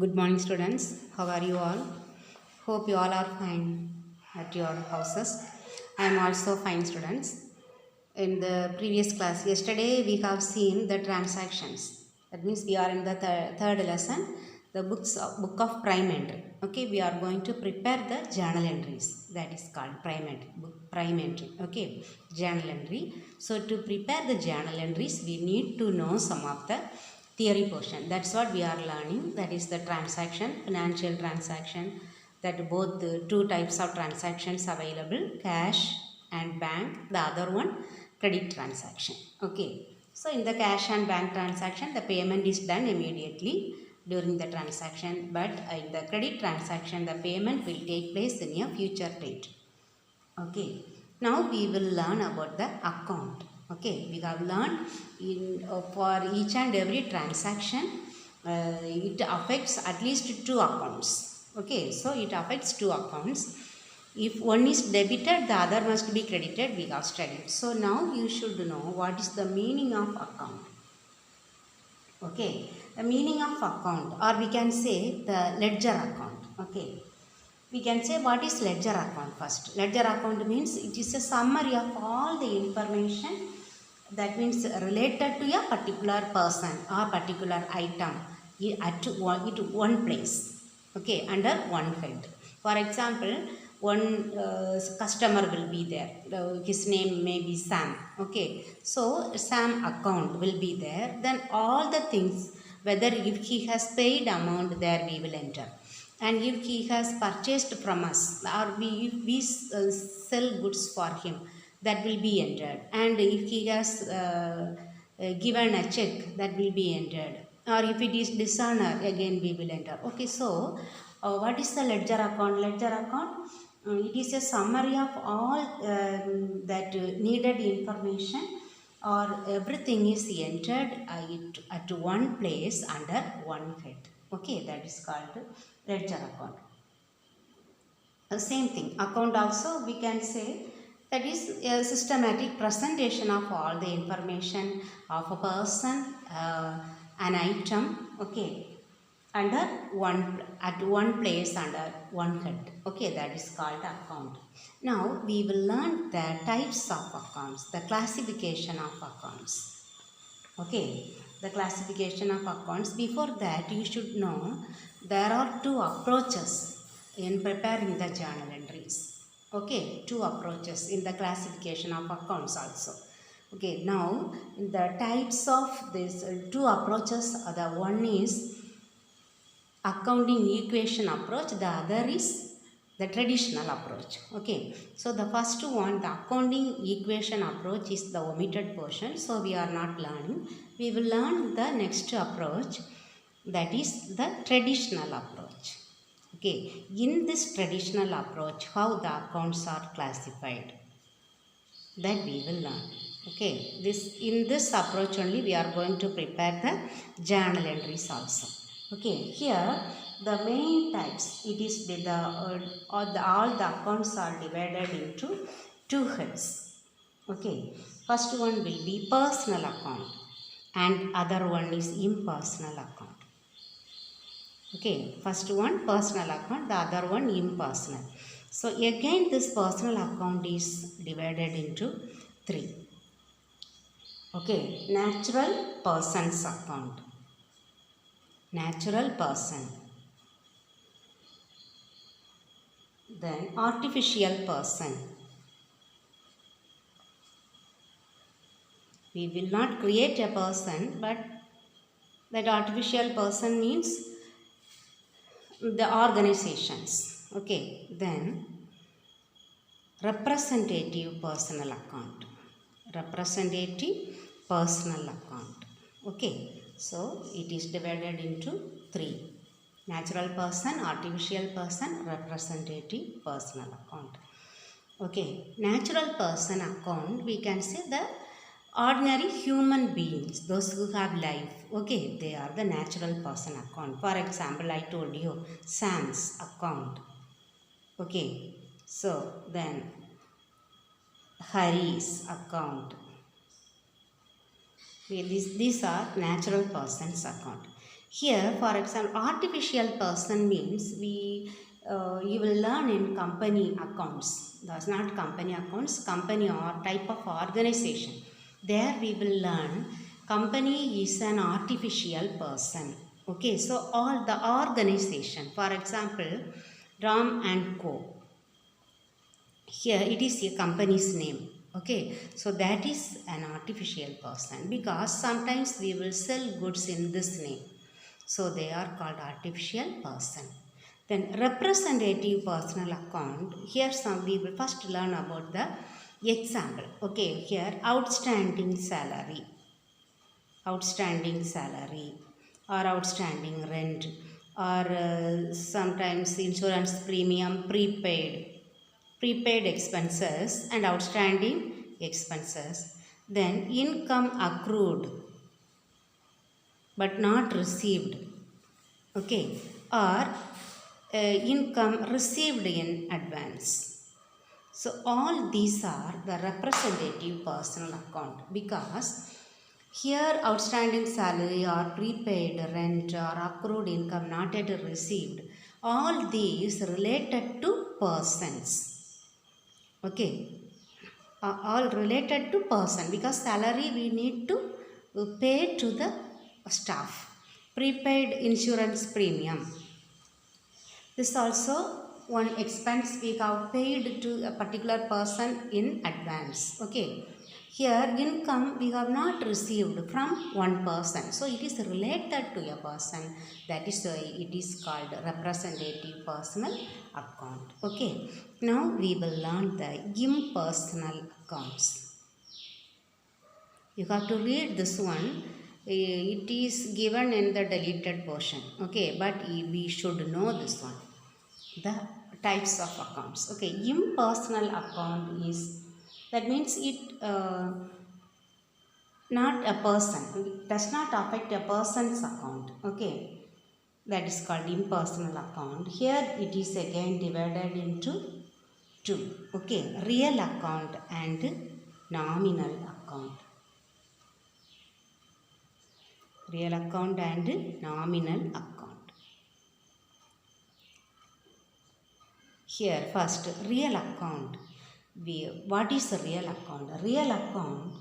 Good morning, students. How are you all? Hope you all are fine at your houses. I am also fine, students. In the previous class, yesterday we have seen the transactions. That means we are in the third lesson, the book of prime entry. Okay, we are going to prepare the journal entries. That is called prime entry. Prime entry. Okay, journal entry. So to prepare the journal entries, we need to know some of the theory portion. That's what we are learning. That is the transaction, financial transaction. That both the two types of transactions available, cash and bank. The other one, credit transaction. Okay. So in the cash and bank transaction, the payment is done immediately during the transaction. But in the credit transaction, the payment will take place in a future date. Okay, now we will learn about the account. Okay, we have learned in for each and every transaction, it affects at least two accounts. Okay, so it affects two accounts. If one is debited, the other must be credited. We have studied. So now you should know what is the meaning of account. Okay, the meaning of account, or we can say the ledger account. Okay, we can say what is ledger account first. Ledger account means it is a summary of all the information, that means related to a particular person or particular item at one place. Okay, under one head. For example, one customer will be there. His name may be Sam. Okay, so Sam account will be there. Then all the things, whether if he has paid amount, there we will enter, and if he has purchased from us, or if we sell goods for him, that will be entered, and if he has given a check, that will be entered, or if it is dishonor, again we will enter. Okay, so what is the ledger account? Ledger account, it is a summary of all that needed information, or everything is entered at one place under one head. Okay, that is called ledger account. Same thing, account also we can say that is a systematic presentation of all the information of a person, an item, okay, under one, at one place under one head. Okay, that is called account. Now we will learn the types of accounts, the classification of accounts. Okay, the classification of accounts. Before that, you should know there are two approaches in preparing the journal entries. Okay, two approaches in the classification of accounts also. Okay, now the types of these two approaches, the one is accounting equation approach, the other is the traditional approach. Okay, so the first one, the accounting equation approach, is the omitted portion, so we are not learning. We will learn the next approach, that is the traditional approach. Okay, in this traditional approach, how the accounts are classified, that we will learn. Okay, in this approach only we are going to prepare the journal entries also. Okay, here the main types, it is all the accounts are divided into two heads. Okay, first one will be personal account and other one is impersonal account. Okay, first one personal account, the other one impersonal. So again this personal account is divided into three. Okay, natural person's account, natural person, then artificial person. We will not create a person, but that artificial person means the organizations. Okay, then representative personal account, representative personal account. Okay, so it is divided into three: natural person, artificial person, representative personal account. Okay, natural person account, we can say the ordinary human beings, those who have life. Okay, they are the natural person account. For example, I told you Sam's account. Okay, so then Hari's account. Okay, these are natural person's account. Here, for example, artificial person means you will learn in company accounts. That's not company accounts, company or type of organization. There we will learn company is an artificial person. Okay, so all the organization, for example, Ram and Co. Here it is a company's name. Okay, so that is an artificial person because sometimes we will sell goods in this name. So they are called artificial person. Then representative personal account. Here some we will first learn about the example. Okay, here outstanding salary or outstanding rent or sometimes insurance premium prepaid expenses and outstanding expenses. Then income accrued but not received, okay, or income received in advance. So all these are the representative personal account because here outstanding salary or prepaid rent or accrued income not yet received, all these related to persons. Okay, all related to person because salary we need to pay to the staff. Prepaid insurance premium. This also one expense we have paid to a particular person in advance. Okay. Here income we have not received from one person. So it is related to a person. That is why it is called representative personal account. Okay. Now we will learn the impersonal accounts. You have to read this one. It is given in the deleted portion. Okay. But we should know this one. The types of accounts. Okay, impersonal account is, that means it not a person, it does not affect a person's account. Okay, that is called impersonal account. Here it is again divided into two. Okay, real account and nominal account. Real account and nominal account. Here first real account. What is a real account? A real account,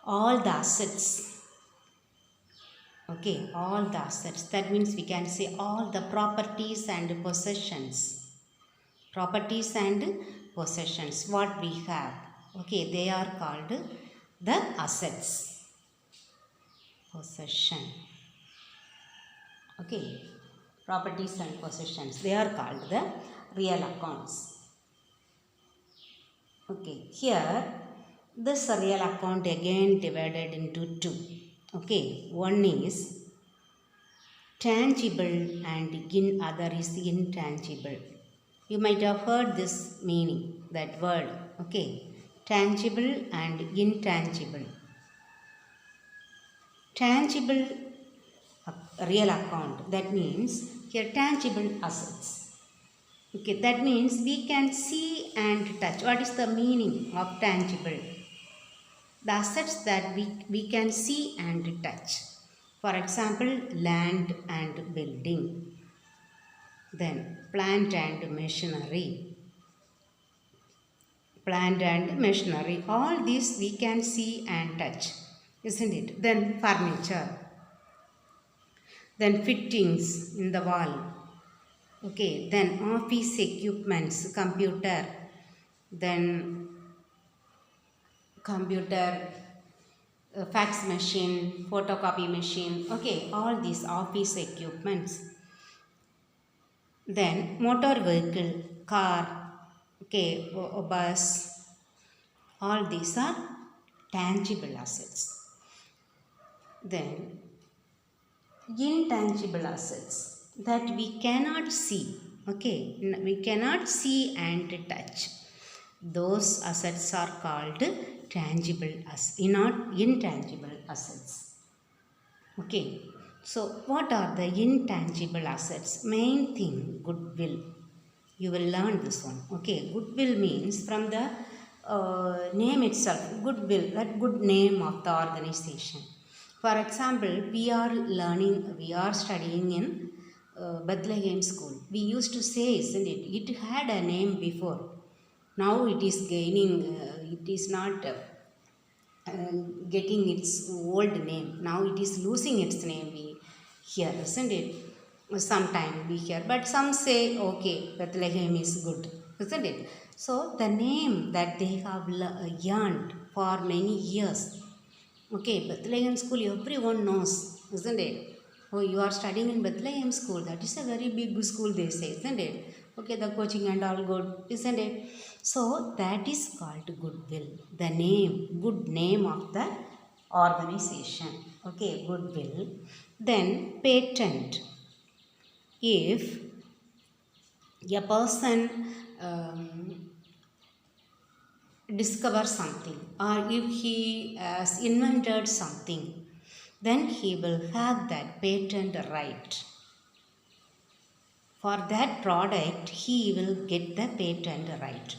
all the assets. Okay, all the assets. That means we can say all the properties and possessions. Properties and possessions what we have. Okay, they are called the assets. Possession. Okay. Properties and possessions, they are called the real accounts. Okay, here this real account again divided into two. Okay, one is tangible and other is intangible. You might have heard this meaning, that word. Okay, tangible and intangible. Tangible real account, that means here tangible assets. Okay, that means we can see and touch. What is the meaning of tangible? The assets that we can see and touch. For example, land and building. Then plant and machinery. Plant and machinery. All these we can see and touch, isn't it? Then furniture. Then fittings in the wall. Okay, then office equipments, computer, then computer, fax machine, photocopy machine. Okay, all these office equipments. Then motor vehicle, car, okay, bus. All these are tangible assets. Then intangible assets that we cannot see. Okay, we cannot see and touch. Those assets are called tangible assets, not intangible assets. Okay, so what are the intangible assets? Main thing, goodwill. You will learn this one. Okay, goodwill means from the name itself, goodwill, that good name of the organization. For example, we are studying in Bethlehem school. We used to say, isn't it? It had a name before. Now it is gaining, it is not getting its old name. Now it is losing its name. We hear, isn't it? Sometime we hear, but some say, okay, Bethlehem is good, isn't it? So the name that they have yearned for many years. Okay, Bethlehem school everyone knows, isn't it? Oh, you are studying in Bethlehem school. That is a very big school, they say, isn't it? Okay, the coaching and all good, isn't it? So that is called goodwill. The name, good name of the organization. Okay, goodwill. Then patent. If a person discover something, or if he has invented something, then he will have that patent right. For that product, he will get the patent right.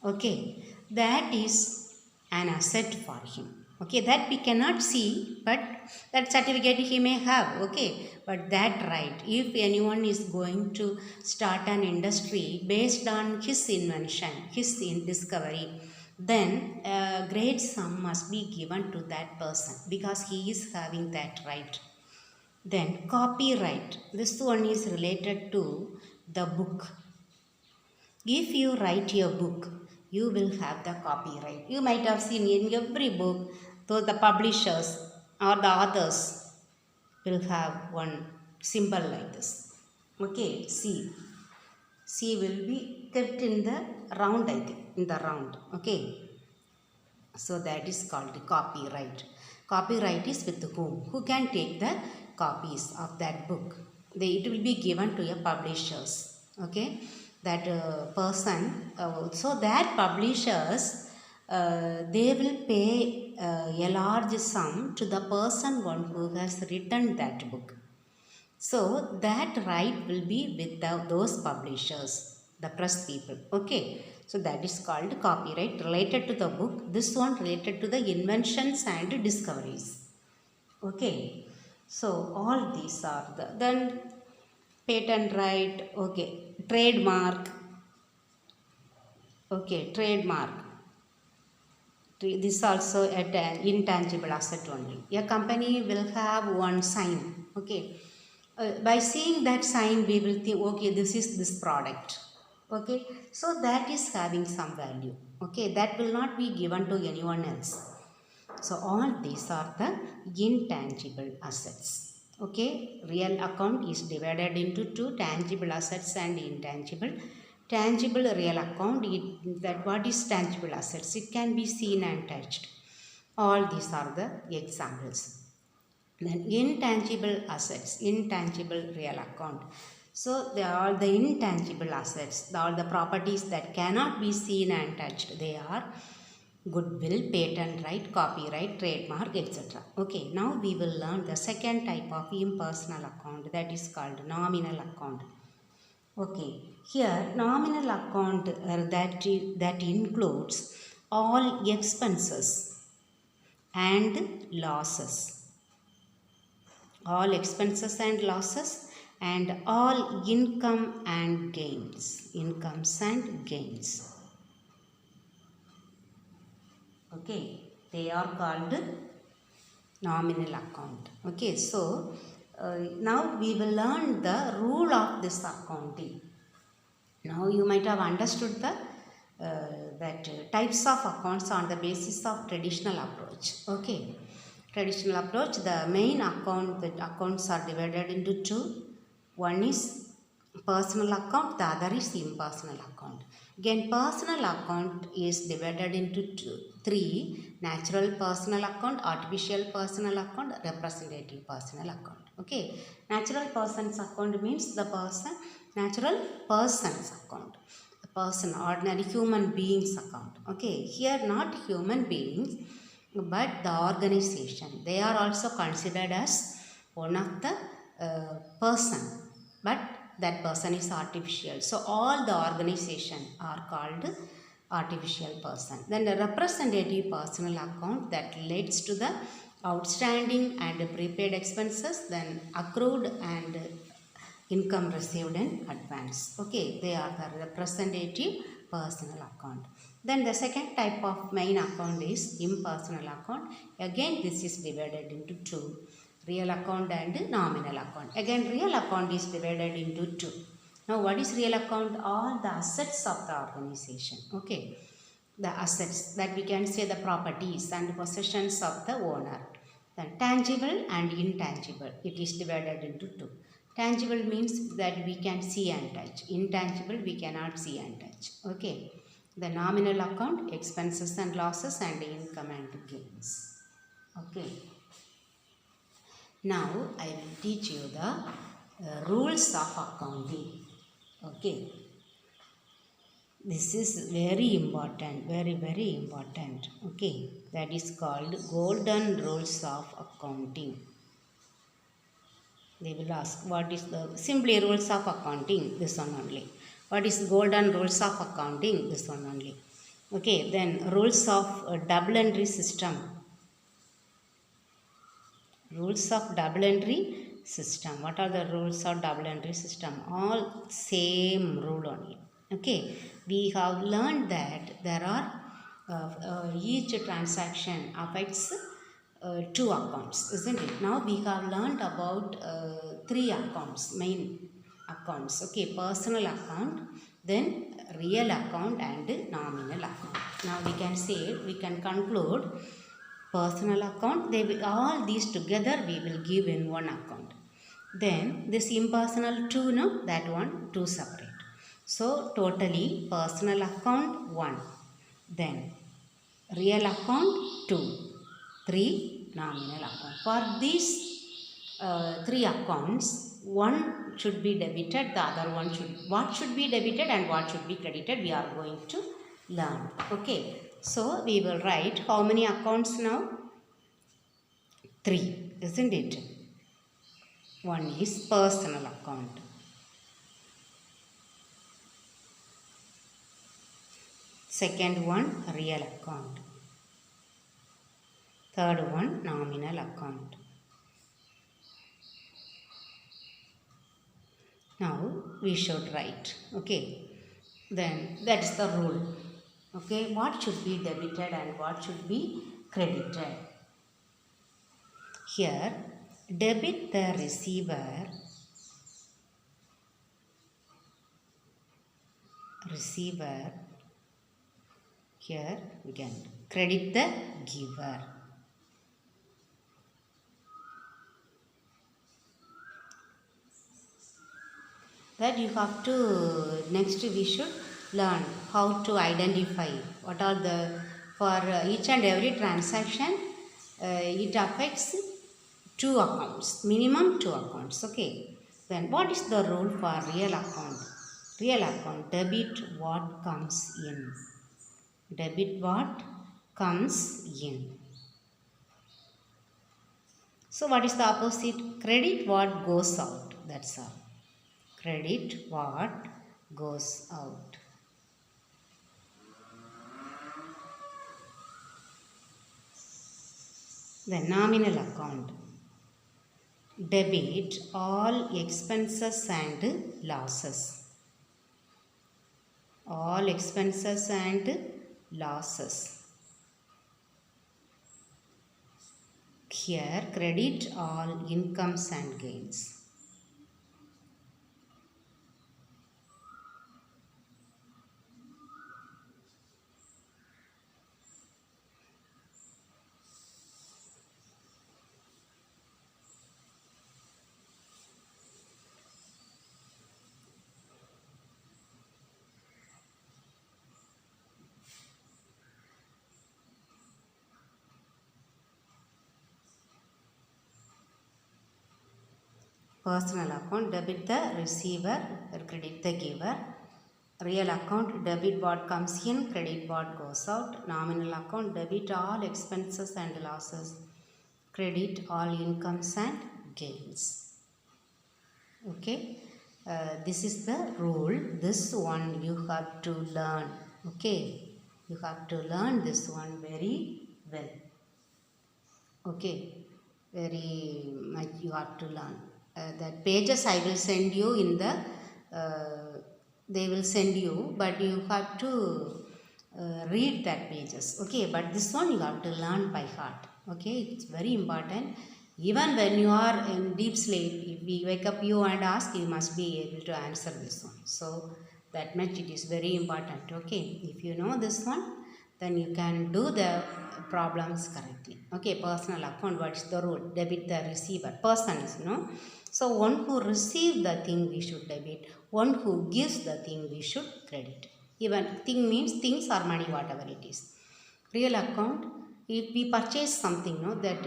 Okay, that is an asset for him. Okay, that we cannot see, but that certificate he may have. Okay, but that right, if anyone is going to start an industry based on his invention, his discovery, then a great sum must be given to that person because he is having that right. Then copyright. This one is related to the book. If you write your book, you will have the copyright. You might have seen in every book, though the publishers or the authors will have one symbol like this. Okay, C. C will be kept in the round, I think, in the round. Okay. So that is called copyright. Copyright is with whom? Who can take the copies of that book? It will be given to your publishers. Okay. That person, so that publishers, they will pay a large sum to the person one who has written that book. So that right will be with those publishers, the press people. Okay. So that is called copyright related to the book. This one related to the inventions and discoveries. Okay. So all these are the, then patent right. Okay. Trademark. Okay. Trademark. This also an intangible asset only. A company will have one sign. Okay. By seeing that sign, we will think, okay, this is this product. Okay, so that is having some value. Okay, that will not be given to anyone else. So all these are the intangible assets. Okay, real account is divided into two, tangible assets and intangible. Tangible real account, that what is tangible assets? It can be seen and touched. All these are the examples. Then intangible assets, intangible real account. So they are the intangible assets, they are the properties that cannot be seen and touched. They are goodwill, patent right, copyright, trademark, etc. Okay, now we will learn the second type of impersonal account, that is called nominal account. Okay, here nominal account that includes all expenses and losses. All expenses and losses and all income and gains. Incomes and gains. Okay, they are called nominal account. Okay, so now we will learn the rule of this accounting. Now you might have understood the types of accounts on the basis of traditional approach. Okay, traditional approach, the main accounts are divided into two. One is personal account, the other is impersonal account. Again, personal account is divided into three: natural personal account, artificial personal account, representative personal account. Okay, natural person's account means the person, natural person's account, the person, ordinary human beings account. Okay, here not human beings, but the organization. They are also considered as one of the person, but that person is artificial. So all the organization are called artificial person. Then the representative personal account that relates to the outstanding and prepaid expenses, then accrued and income received in advance. Okay, they are the representative personal account. Then the second type of main account is impersonal account. Again, this is divided into two, real account and nominal account. Again, real account is divided into two. Now, what is real account? All the assets of the organization. Okay, the assets, that we can say the properties and possessions of the owner. Then tangible and intangible, it is divided into two. Tangible means that we can see and touch. Intangible, we cannot see and touch. Okay. The nominal account, expenses and losses and income and gains. Okay. Now, I will teach you the rules of accounting. Okay. This is very important, very important. Okay. That is called golden rules of accounting. They will ask, what is the simply rules of accounting? This one only. What is golden rules of accounting? This one only. Okay, then rules of double entry system. Rules of double entry system. What are the rules of double entry system? All same rule only. Okay, we have learned that there are each transaction affects two accounts, isn't it? Now we have learned about three accounts, main accounts. Okay, personal account, then real account and nominal account. Now we can say, we can conclude personal account, they will, all these together we will give in one account. Then this impersonal two, no, that one two separate. So totally personal account 1, then real account 2, 3 nominal account. For these three accounts, one should be debited, the other one should, what should be debited and what should be credited, we are going to learn. Okay, so we will write how many accounts now? 3, isn't it? One is personal account. Second one, real account. Third one, nominal account. Now we should write. Okay. Then that is the rule. Okay. What should be debited and what should be credited? Here, debit the receiver. Here we can credit the giver. That you have to, next we should learn how to identify what are the, for each and every transaction it affects two accounts, minimum two accounts. Okay. Then what is the rule for real account? Real account, debit what comes in. Debit what comes in. So what is the opposite? Credit what goes out. That's all. Credit what goes out. Then nominal account. Debit all expenses and losses. All expenses and losses. Here credit all incomes and gains. Personal account, debit the receiver, credit the giver. Real account, debit what comes in, credit what goes out. Nominal account, debit all expenses and losses, credit all incomes and gains. Okay, this is the rule. This one you have to learn. Okay, you have to learn this one very well. Okay, very much you have to learn. That pages I will send you in the they will send you, but you have to read that pages. Okay, but this one you have to learn by heart. Okay, it's very important. Even when you are in deep sleep, if we wake up you and ask, you must be able to answer this one. So that much it is very important. Okay, if you know this one, then you can do the problems correctly. Okay, personal account, what is the rule? Debit the receiver, person is, so one who receive the thing we should debit, one who gives the thing we should credit. Even thing means things or money, whatever it is. Real account, if we purchase something, that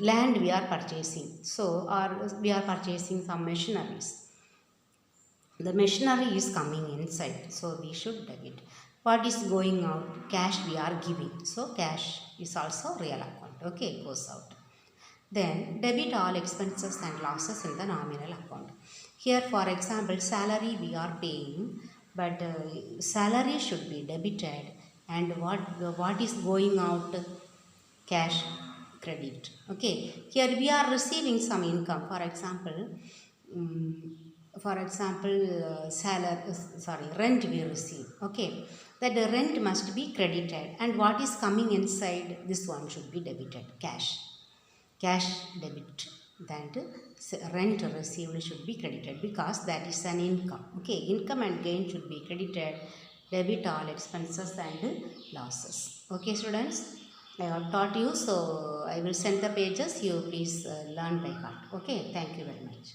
land we are purchasing, so or we are purchasing some machineries, the machinery is coming inside, so we should debit. What is going out? Cash we are giving, so cash is also real account. Okay, goes out. Then debit all expenses and losses in the nominal account. Here for example, salary we are paying, but salary should be debited, and what is going out? Cash, credit. Okay, here we are receiving some income. For example, um, rent we receive. Okay, that the rent must be credited, and what is coming inside, this one should be debited. Cash debit, that rent received should be credited because that is an income. Okay, income and gain should be credited. Debit all expenses and losses. Okay students, I have taught you, so I will send the pages, you please learn by heart. Okay, thank you very much.